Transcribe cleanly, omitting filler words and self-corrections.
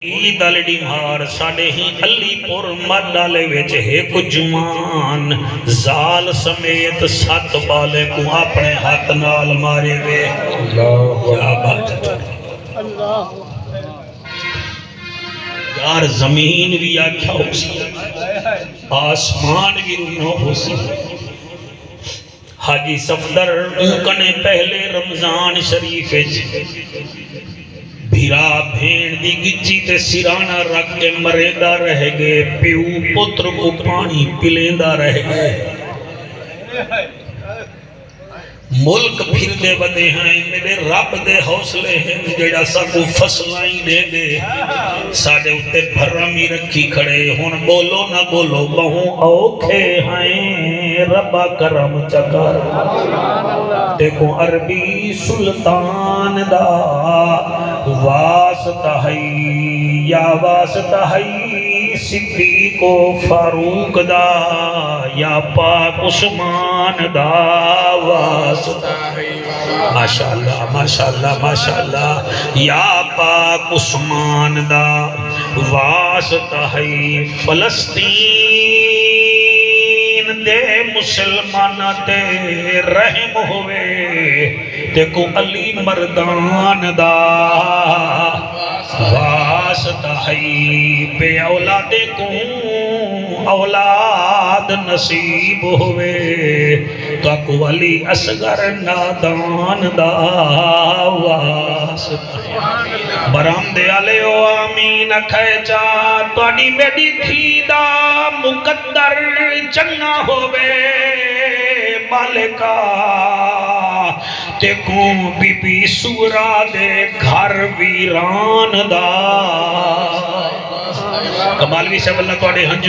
عید الڈی مار ساڑے ہی علی پور مڈالے ویچ ایک جوان زال سمیت سات بالے کو اپنے ہاتھ نال مارے وے کیا بات ہے یار زمین بھی آکھا ہو سی آسمان بھی رونو ہو سی حاجی صفدر کنے پہلے رمضان شریف بھیرا بھین دی گچی تے سیرانہ رکھ کے مریدہ رہ گئے پیو پتر کو پانی پلیندہ رہ گئے ملک پھر دے بدے ہیں میرے رب دے حوصلے ہیں جیڑا سکو فصلائیں دے دے ساڑے اتے بھرمی رکھی کھڑے ہون بولو نہ بولو بہوں اوکھے ہیں ربا کرم چکر دیکھو عربی سلطان دا واسطہ ہے یا واسطہ ہے صدیق و فاروق دا یا پاک عثمان دا واسطہ ہے ماشاءاللہ ماشاءاللہ ماشاءاللہ یا پاک عثمان دا واسطہ ہے فلسطین دے مسلمان تے رحم ہوئے دیکھو علی مردان دا واسطہ ہے بے اولاد کو اولاد نصیب ہوئے تو کو علی اصغر نادان دا واسطہ ہے برام دے آلے و آمین کھیچا تو اڈی میڈی تھی دا مقدر چنگا ہوئے مالکا تے کو بی بی سورا دے گھر ویران دا کمال بھی سب اللہ کو اڈے ہنجو